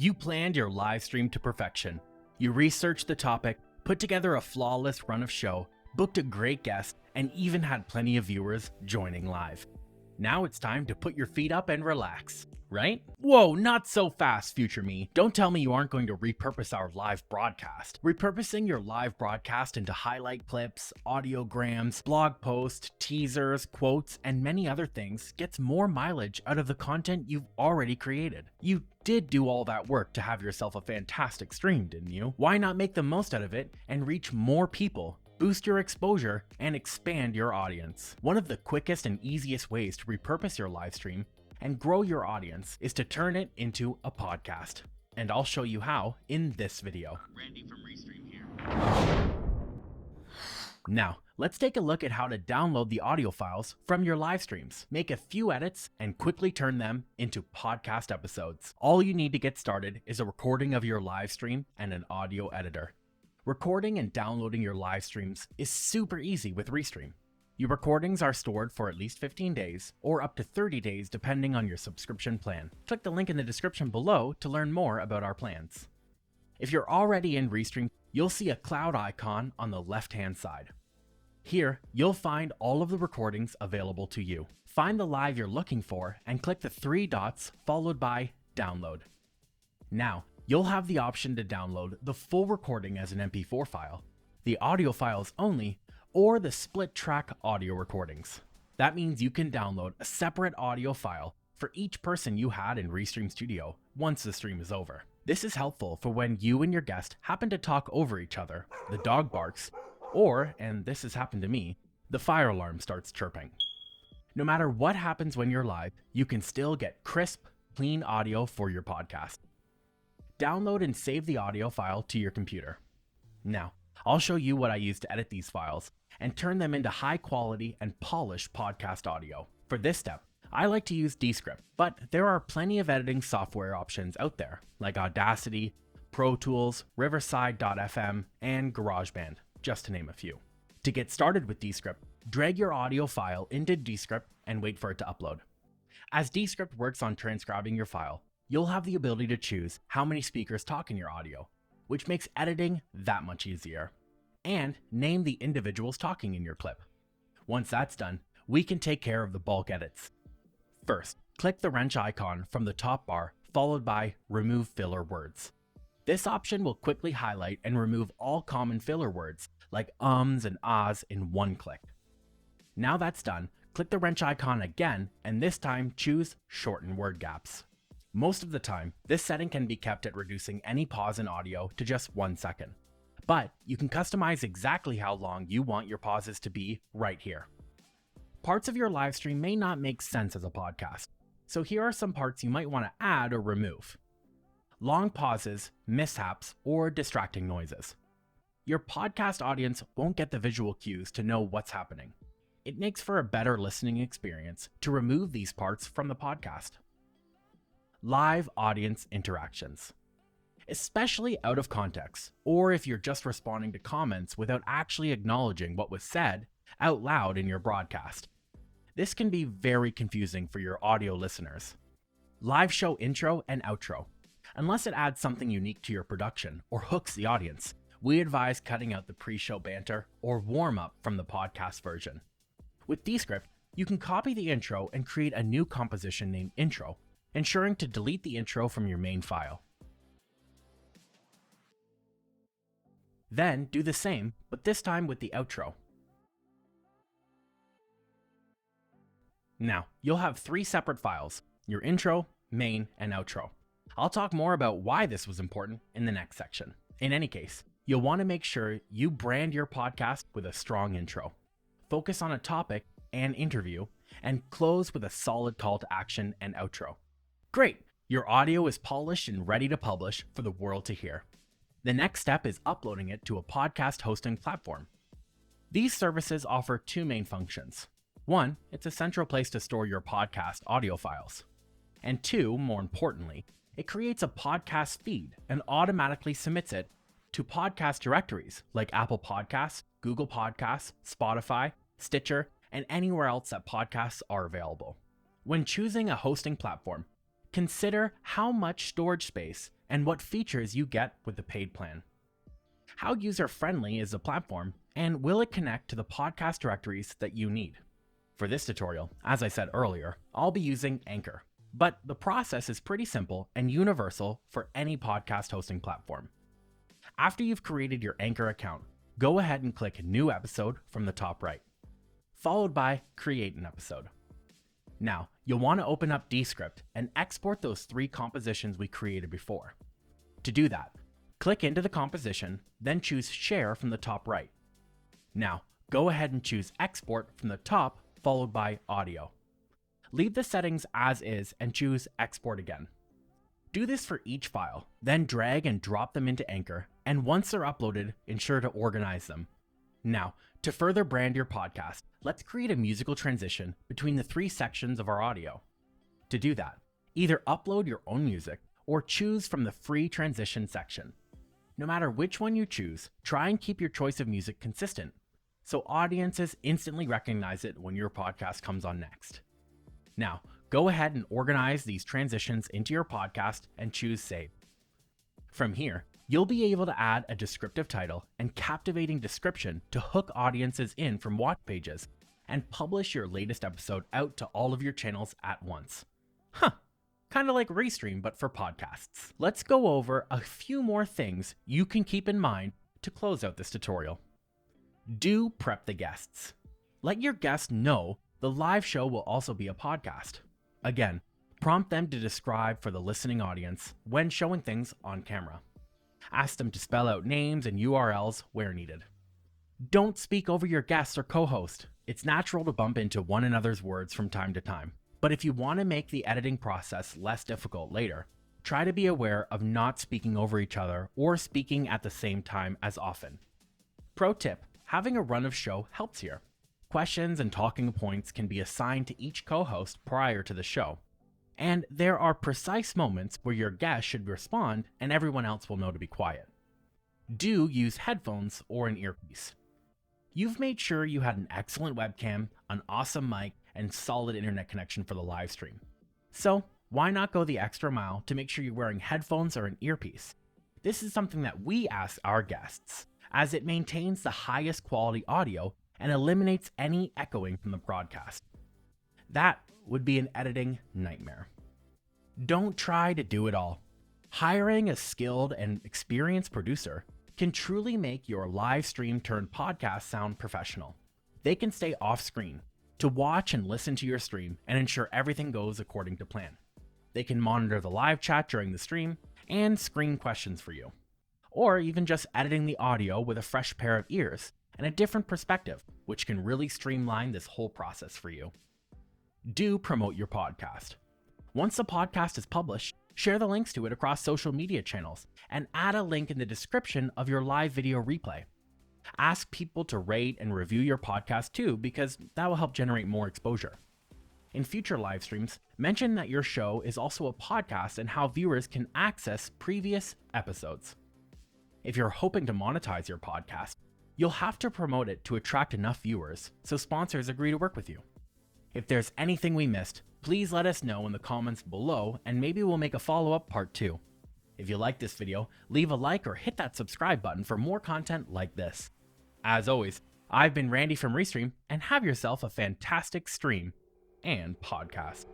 You planned your live stream to perfection. You researched the topic, put together a flawless run of show, booked a great guest, and even had plenty of viewers joining live. Now it's time to put your feet up and relax, right? Whoa, not so fast, future me. Don't tell me you aren't going to repurpose our live broadcast. Repurposing your live broadcast into highlight clips, audiograms, blog posts, teasers, quotes, and many other things gets more mileage out of the content you've already created. You did do all that work to have yourself a fantastic stream, didn't you? Why not make the most out of it and reach more people? Boost your exposure, and expand your audience. One of the quickest and easiest ways to repurpose your live stream and grow your audience is to turn it into a podcast. And I'll show you how in this video. Randy from Restream here. Now, let's take a look at how to download the audio files from your live streams. Make a few edits and quickly turn them into podcast episodes. All you need to get started is a recording of your live stream and an audio editor. Recording and downloading your live streams is super easy with Restream. Your recordings are stored for at least 15 days or up to 30 days depending on your subscription plan. Click the link in the description below to learn more about our plans. If you're already in Restream, you'll see a cloud icon on the left-hand side. Here, you'll find all of the recordings available to you. Find the live you're looking for and click the 3 dots followed by Download. Now, you'll have the option to download the full recording as an MP4 file, the audio files only, or the split track audio recordings. That means you can download a separate audio file for each person you had in Restream Studio once the stream is over. This is helpful for when you and your guest happen to talk over each other, the dog barks, or, and this has happened to me, the fire alarm starts chirping. No matter what happens when you're live, you can still get crisp, clean audio for your podcast. Download and save the audio file to your computer. Now, I'll show you what I use to edit these files and turn them into high quality and polished podcast audio. For this step, I like to use Descript, but there are plenty of editing software options out there, like Audacity, Pro Tools, Riverside.fm, and GarageBand, just to name a few. To get started with Descript, drag your audio file into Descript and wait for it to upload. As Descript works on transcribing your file, you'll have the ability to choose how many speakers talk in your audio, which makes editing that much easier. And name the individuals talking in your clip. Once that's done, we can take care of the bulk edits. First, click the wrench icon from the top bar, followed by Remove Filler Words. This option will quickly highlight and remove all common filler words, like ums and ahs, in one click. Now that's done, click the wrench icon again, and this time choose Shorten Word Gaps. Most of the time, this setting can be kept at reducing any pause in audio to just 1 second. But you can customize exactly how long you want your pauses to be right here. Parts of your live stream may not make sense as a podcast, so here are some parts you might want to add or remove. Long pauses, mishaps, or distracting noises. Your podcast audience won't get the visual cues to know what's happening. It makes for a better listening experience to remove these parts from the podcast. Live audience interactions. Especially out of context, or if you're just responding to comments without actually acknowledging what was said out loud in your broadcast. This can be very confusing for your audio listeners. Live show intro and outro. Unless it adds something unique to your production or hooks the audience, we advise cutting out the pre-show banter or warm-up from the podcast version. With Descript, you can copy the intro and create a new composition named intro, ensuring to delete the intro from your main file. Then do the same, but this time with the outro. Now, you'll have 3 separate files, your intro, main, and outro. I'll talk more about why this was important in the next section. In any case, you'll want to make sure you brand your podcast with a strong intro. Focus on a topic and interview, and close with a solid call to action and outro. Great! Your audio is polished and ready to publish for the world to hear. The next step is uploading it to a podcast hosting platform. These services offer 2 main functions. 1, it's a central place to store your podcast audio files. And 2, more importantly, it creates a podcast feed and automatically submits it to podcast directories like Apple Podcasts, Google Podcasts, Spotify, Stitcher, and anywhere else that podcasts are available. When choosing a hosting platform, consider how much storage space and what features you get with the paid plan. How user-friendly is the platform, and will it connect to the podcast directories that you need? For this tutorial, as I said earlier, I'll be using Anchor, but the process is pretty simple and universal for any podcast hosting platform. After you've created your Anchor account, go ahead and click New Episode from the top right, followed by Create an Episode. Now, you'll want to open up Descript and export those 3 compositions we created before. To do that, click into the composition, then choose Share from the top right. Now, go ahead and choose Export from the top, followed by Audio. Leave the settings as is and choose Export again. Do this for each file, then drag and drop them into Anchor, and once they're uploaded, ensure to organize them. Now, to further brand your podcast, let's create a musical transition between the 3 sections of our audio. To do that, either upload your own music or choose from the free transition section. No matter which one you choose, try and keep your choice of music consistent, so audiences instantly recognize it when your podcast comes on next. Now, go ahead and organize these transitions into your podcast and choose Save. From here, you'll be able to add a descriptive title and captivating description to hook audiences in from watch pages and publish your latest episode out to all of your channels at once. Kind of like Restream, but for podcasts. Let's go over a few more things you can keep in mind to close out this tutorial. Do prep the guests. Let your guests know the live show will also be a podcast. Again, prompt them to describe for the listening audience when showing things on camera. Ask them to spell out names and URLs where needed. Don't speak over your guests or co-host. It's natural to bump into one another's words from time to time. But if you want to make the editing process less difficult later, try to be aware of not speaking over each other or speaking at the same time as often. Pro tip, having a run of show helps here. Questions and talking points can be assigned to each co-host prior to the show. And there are precise moments where your guest should respond and everyone else will know to be quiet. Do use headphones or an earpiece. You've made sure you had an excellent webcam, an awesome mic, and solid internet connection for the live stream. So why not go the extra mile to make sure you're wearing headphones or an earpiece? This is something that we ask our guests, as it maintains the highest quality audio and eliminates any echoing from the broadcast. That would be an editing nightmare. Don't try to do it all. Hiring a skilled and experienced producer can truly make your live stream turned podcast sound professional. They can stay off screen to watch and listen to your stream and ensure everything goes according to plan. They can monitor the live chat during the stream and screen questions for you. Or even just editing the audio with a fresh pair of ears and a different perspective, which can really streamline this whole process for you. Do promote your podcast. Once the podcast is published, share the links to it across social media channels and add a link in the description of your live video replay. Ask people to rate and review your podcast too, because that will help generate more exposure. In future live streams, mention that your show is also a podcast and how viewers can access previous episodes. If you're hoping to monetize your podcast, you'll have to promote it to attract enough viewers so sponsors agree to work with you. If there's anything we missed, please let us know in the comments below and maybe we'll make a follow-up part 2. If you like this video, leave a like or hit that subscribe button for more content like this. As always, I've been Randy from Restream, and have yourself a fantastic stream and podcast.